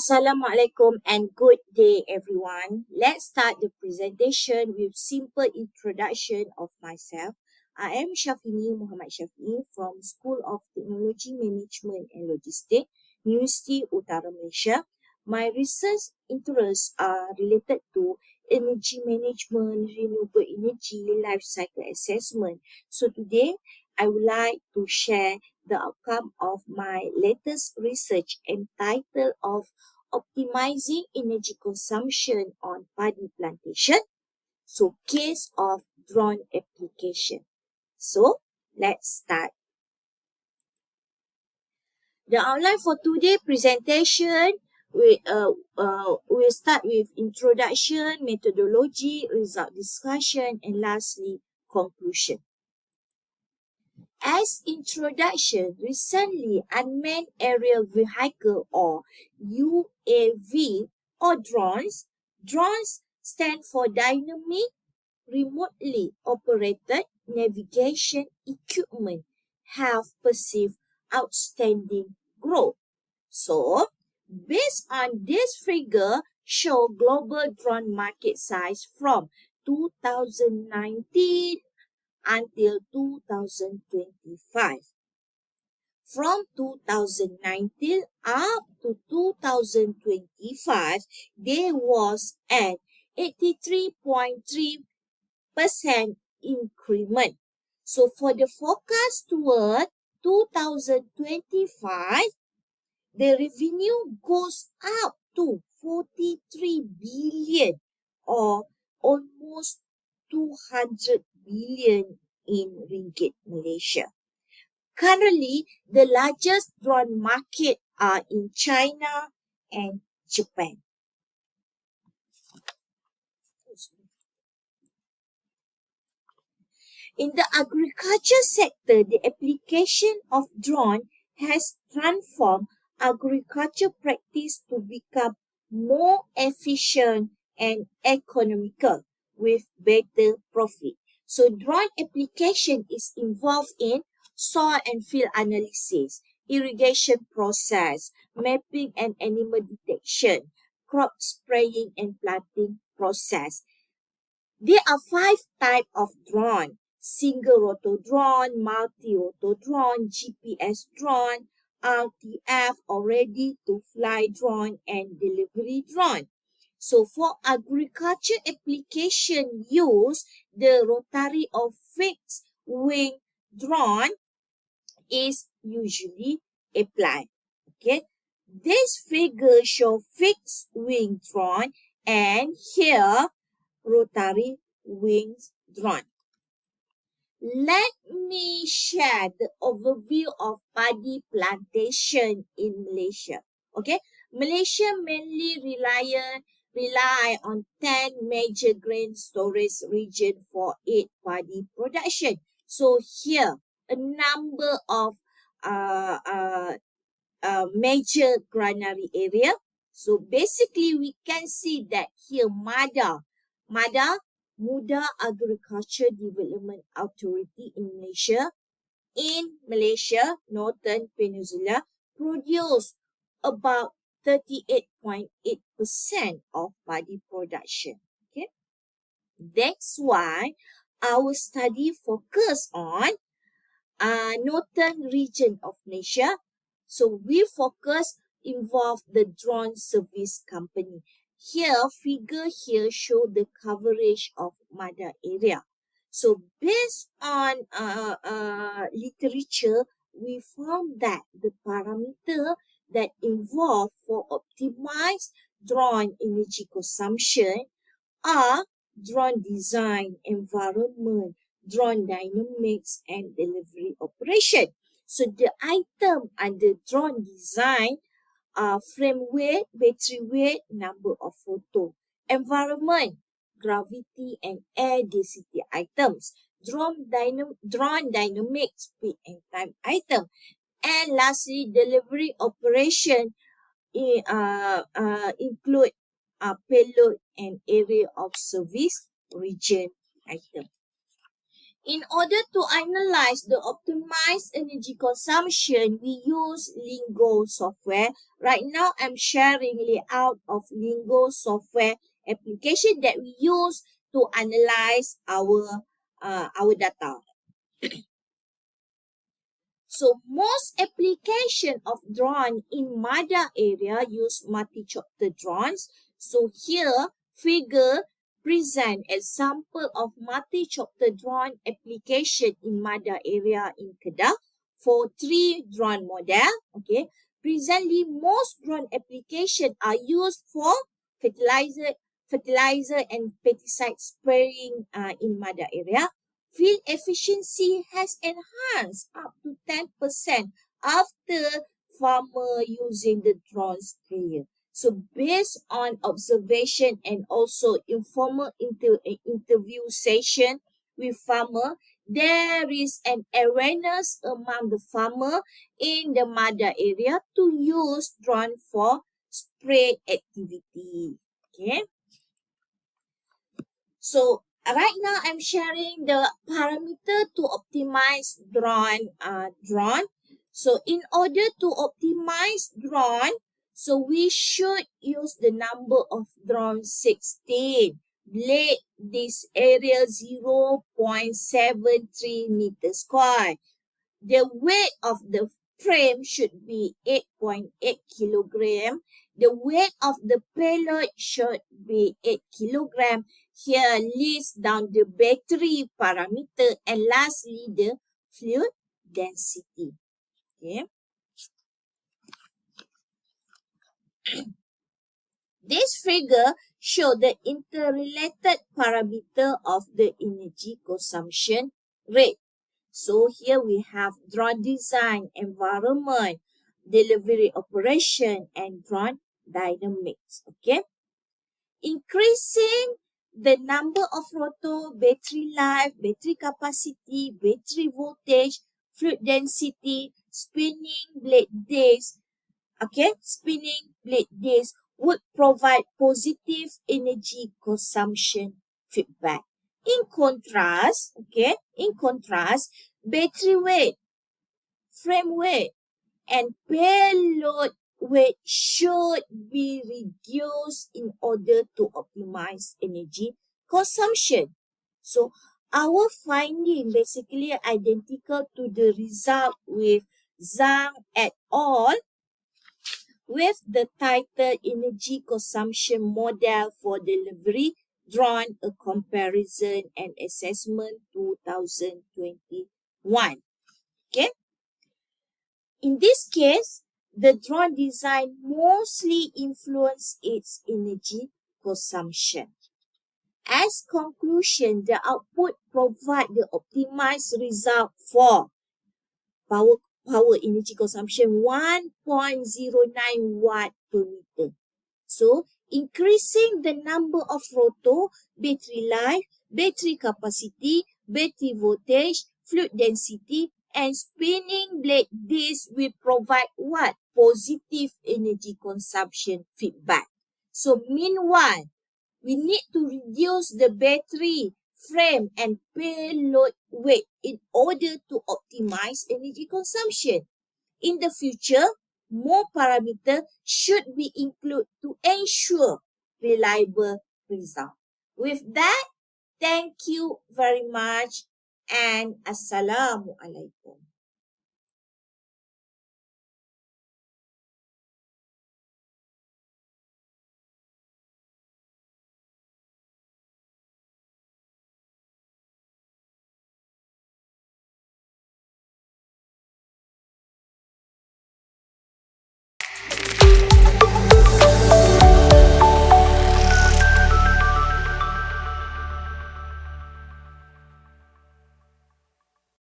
Assalamualaikum and good day everyone. Let's start the presentation with simple introduction of myself. I am Shafini Mohd Shafie from School of Technology Management and Logistics, Universiti Utara, Malaysia. My research interests are related to energy management, renewable energy, life cycle assessment. So today, I would like to share the outcome of my latest research entitled of Optimizing Energy Consumption on Paddy Plantation. So case of drone application. So let's start. The outline for today's presentation we'll start with introduction, methodology, result discussion, and lastly conclusion. As introduction, recently unmanned aerial vehicle or UAV or drones stand for dynamic remotely operated navigation equipment have perceived outstanding growth. So, based on this figure, show global drone market size from 2019 until 2025. From 2019 up to 2025, there was an 83.3% increment. So for the forecast toward 2025, the revenue goes up to 43 billion or almost 200 billion in ringgit Malaysia. Currently, the largest drone market are in China and Japan. In the agriculture sector, the application of drone has transformed agriculture practice to become more efficient and economical with better profit. So drone application is involved in soil and field analysis, irrigation process, mapping and animal detection, crop spraying and planting process. There are 5 types of drone: single rotor drone, multi-rotor drone, GPS drone, RTF or ready to fly drone, and delivery drone. So for agriculture application use, the rotary or fixed wing drone is usually applied. Okay, this figure show fixed wing drone and here rotary wings drone. Let me share the overview of paddy plantation in Malaysia. Okay, Malaysia mainly rely on 10 major grain storage region for 8 paddy production. So here a number of major granary area. So basically we can see that here MADA, Muda Agriculture Development Authority in Malaysia, Northern Peninsula, produce about 38.8% of paddy production. Okay, that's why our study focus on northern region of Malaysia. So we focus involve the drone service company. Here, figure here show the coverage of MADA area. So based on literature, we found that the parameter that involved for optimized drone energy consumption are drone design, environment, drone dynamics, and delivery operation. So the item under drone design are frame weight, battery weight, number of photo, environment, gravity and air density items, drone dynamics, speed and time item, and lastly delivery operation include payload and area of service region item. In order to analyze the optimized energy consumption, we use Lingo software. Right now, I'm sharing layout of Lingo software application that we use to analyze our data. So most application of drone in Mada area use multi-chopper drones. So here figure present example of multi-chopper drone application in Mada area in Kedah for 3 drone model. Okay. Presently most drone application are used for fertilizer and pesticide spraying in Mada area. Field efficiency has enhanced up to 10% after farmer using the drone sprayer. So based on observation and also informal interview session with farmer, there is an awareness among the farmer in the Mada area to use drone for spray activity. Okay. So right now I'm sharing the parameter to optimize drone. So in order to optimize drone, so we should use the number of drone 16. Blade this area 0.73 meters square. The weight of the frame should be 8.8 kilogram. The weight of the payload should be 8 kilogram. Here list down the battery parameter and lastly the fluid density. Okay. This figure shows the interrelated parameter of the energy consumption rate. So here we have drone design, environment, delivery operation, and drone dynamics. Okay. Increasing the number of rotor, battery life, battery capacity, battery voltage, fluid density, spinning blade days, would provide positive energy consumption feedback. In contrast, battery weight, frame weight, and payload weight should be reduced in order to optimize energy consumption. So our finding basically identical to the result with Zhang et al. With the title Energy Consumption Model for Delivery Drone, a Comparison and Assessment 2021. Okay. In this case, the drone design mostly influenced its energy consumption. As conclusion, the output provide the optimized result for power energy consumption 1.09 watt per meter. So, increasing the number of rotor, battery life, battery capacity, battery voltage, fluid density, and spinning blade disc will provide what? Positive energy consumption feedback. So, meanwhile, we need to reduce the battery, frame, and payload weight in order to optimize energy consumption. In the future, more parameters should be included to ensure reliable result. With that, thank you very much and Assalamualaikum.